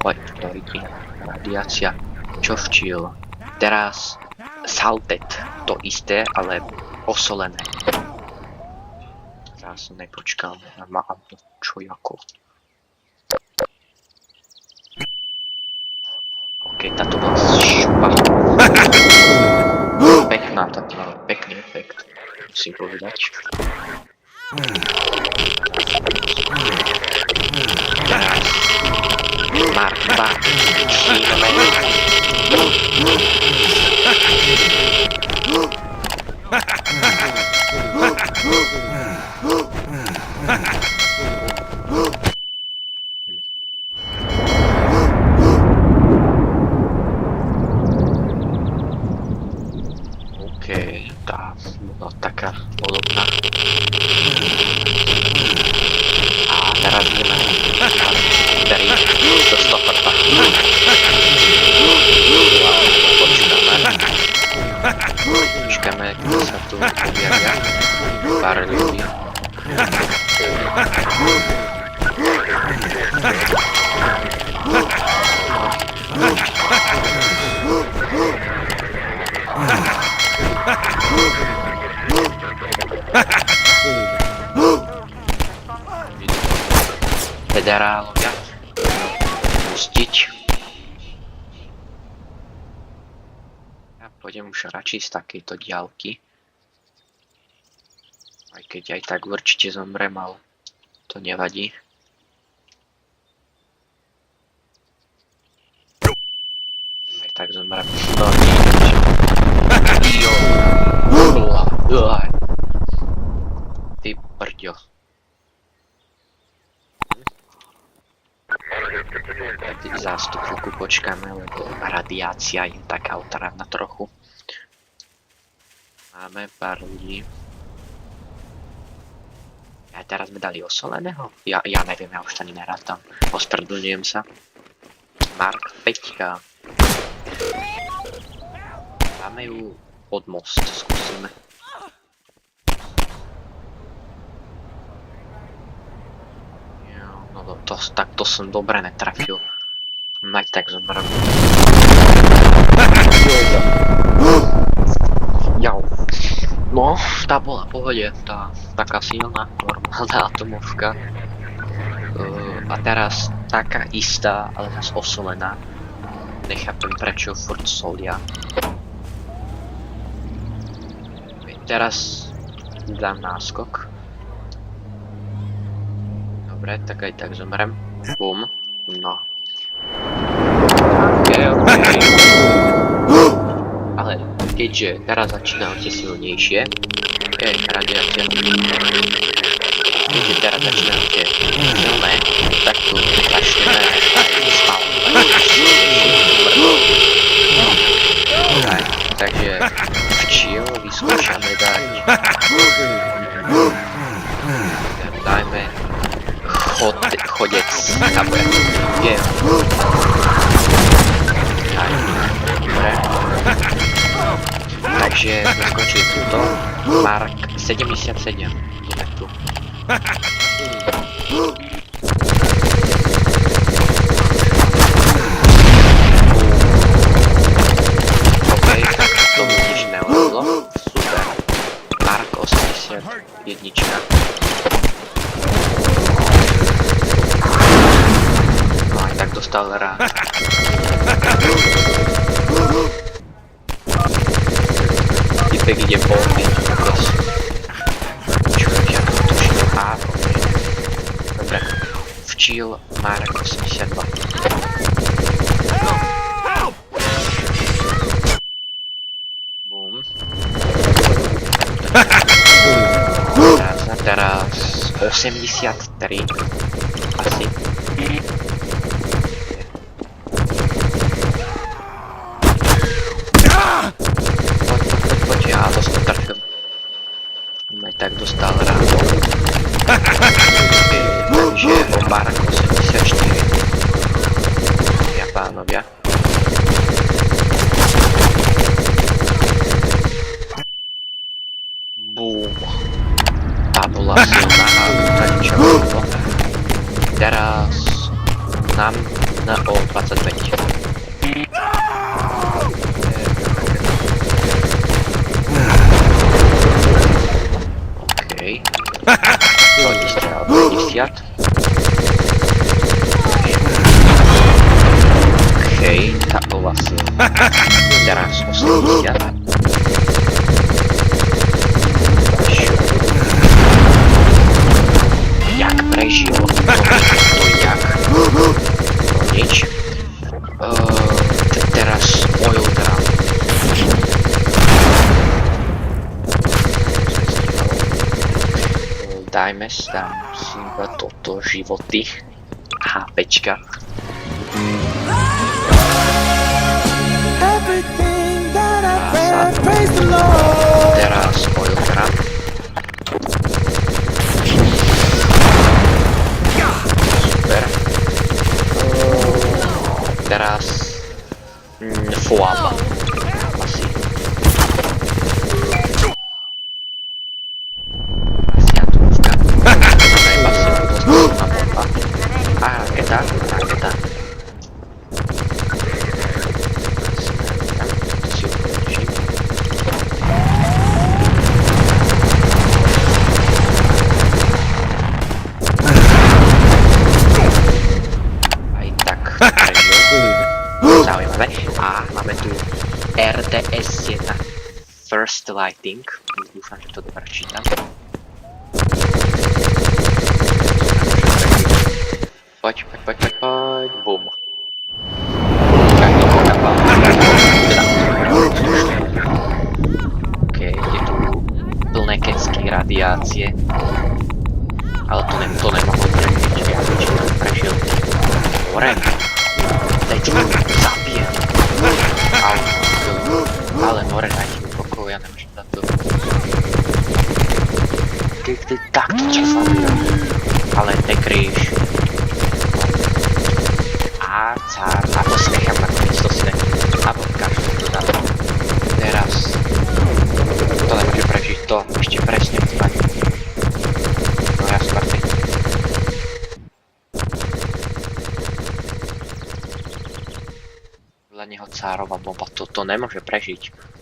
Oj, radiácia. Čo včil? Teraz saltet, to isté, ale osolené. Teraz som nepočkal, mám čo ako. OK, táto bola šupa. Pekná, táto mala pekný efekt, musím povedať. Teraz Marta, šíme. OK, tá bola taká podobná. A teraz ideme dari do stoprta. Počkáme, keď sa tu objavia pár ľudí. Federálovia pustiť. Ja pôjdem už radšej z takejto diaľky. Aj keď aj tak určite zomrem, ale to nevadí. Aj tak zomrem. No jo. Ty prďo. Zástup chvíľku počkáme, lebo radiácia je taká otravná trochu. Máme pár ľudí. A teraz sme dali osoleného? Ja neviem, ja už to ani nerátam. Ospravedlňujem sa. Mark 5. Máme ju pod most, skúsime. No to som dobre netrafil. Mať tak zomrem. Jau. No, tá bola pohode, tá taká silná, normálna atomovka. A teraz taká istá, ale zase osolená. Nechápem prečo furt solia. Teraz dám náskok. Dobre, tak aj tak zomrem. Bum. No. Okay. Ale keďže teraz začínate silnejšie, radiácia. Keďže teraz začínate silné, tak tu začneme aj spalovať. Takže včiel vyskúšame dať. Dajme chodec, alebo je. Dobre. Takže sme skončili túto. Mark 77. Ideme tu. OK, tak tomu nič nehodlo. Super. Mark 81. No aj tak dostal rád. Typek ide polný. Čo ja to tuším? Dobre. Včil Mark 82. Bum. Teraz 83. Asi. Poď, ja to som trfil. Aj tak dostal rád. Takže Mark 84. Ja pánovia. Bum. Tá bola silná a to ničo. Teraz na o 25. Okej. 20 albo 50. Okej, tak bola silná. Teraz 80. Jak prežil? To jak? No nič. Teraz oil drum. Dajme tam si iba toto životy. HPčka. Teraz oil drum. Super. Teraz foam. Asi. Asi atomovka. Najba si dostupná bomba. A raketa. Si ukončím. Aj tak zaujímavé. A máme tu RDS-1 First Lighting. Dúfam, že to dobre čítam. Poď. Bum. Okej, je tu plné kecky radiácie. Ale to nemohol prežiť. Ja či to prežil. More. Teď zabijem. Ale more, dajte mi pokoj, ja nemôžem na to. Ty takto ťa zabijem. Ale nekryješ. A to si nechám nakoniec, to si nechám. A vodka, to dám. Teraz. To nemôže prežiť, to ešte presne vzdať. No ja som mŕtvy. Podľa neho Cárova bomba, to nemôže prežiť.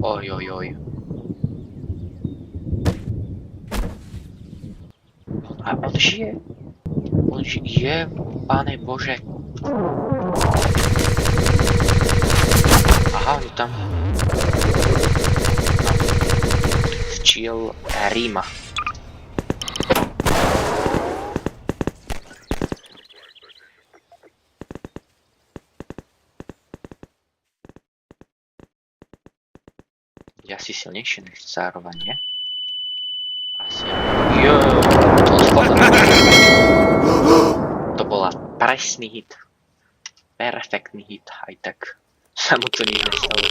Oj. A on žije. Pane Bože. Aha, on tam včiel Ríma. Je asi silnejšie než Cárova, nie? Asi. To spadlo. To bola presný hit. Perfektný hit, aj tak sa mu to nič nestalo.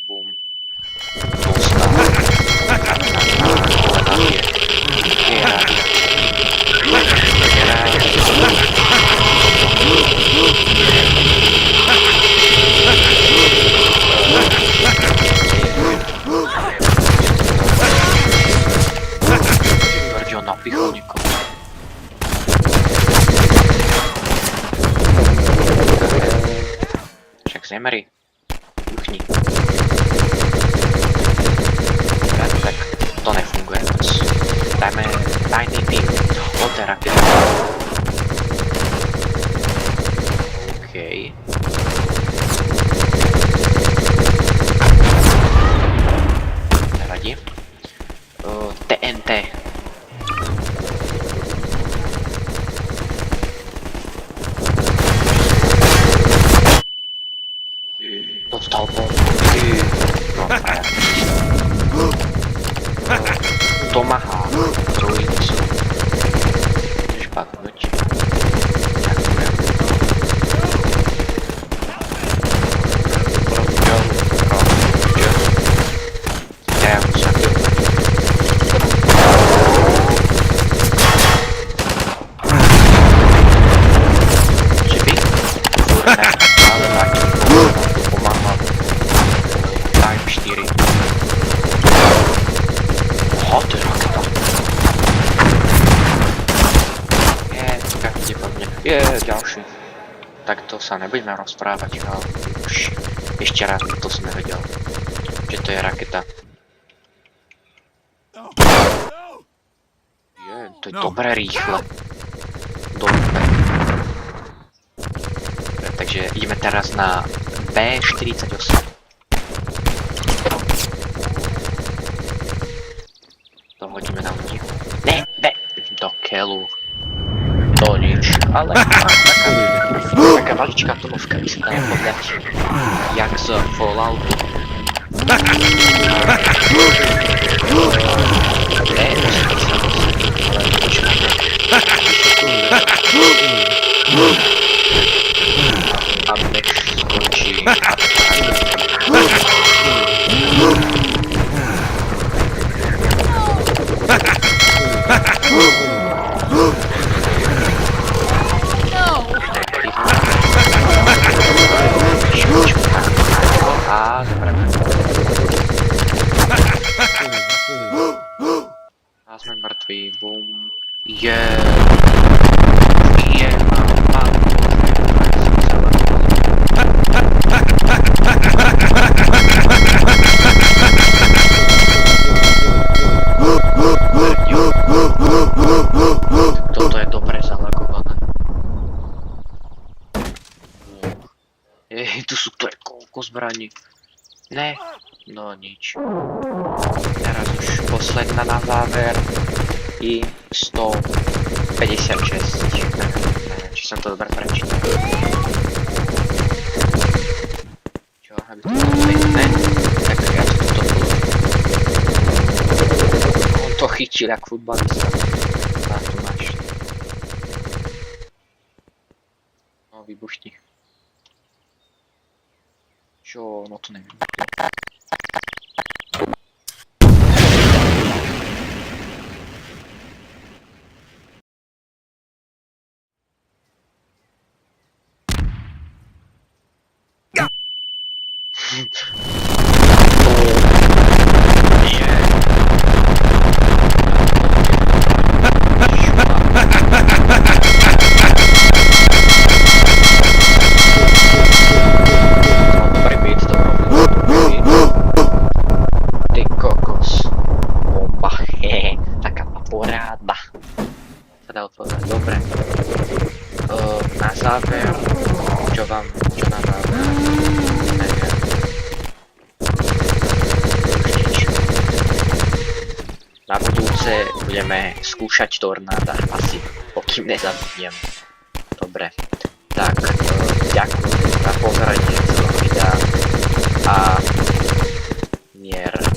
Bum. Napichol niekoho. Však zemri. Juchni. Tak to nefunguje. Dajme tajný tým. Od rakety. Okej. Nevadí. TNT. Dostal bombu. je ďalší. Takto sa nebudeme rozprávať, ale už ešte raz to som nevedel, že to je raketa. To je dobre rýchle. Dobre. Takže ideme teraz na B48. To hodíme na ľudí. Ne, do keľu. To nič, ale taká maličká atomovka by sa dala podľať, jak z Falloutu. A než skončí. A dobre. A sme mŕtvi, bum. Toto je dobre zalagované. Tu sú to koľko zbraní. Ne, no nič. Teraz už posledná na záver. I 156. Neviem, či som to dobre prečítal. Čo, aby to bolo pekné? Tak ja to bolo. On to chytil jak futbalista. A tu máš. No, vybušni. Čo, no to neviem. Dobre. Na záver, čo na záver, neviem. Na budúce budeme skúšať tornáda, asi, pokým nezabudnem. Dobre, tak ďakujem za pozoranie celého videa a mier.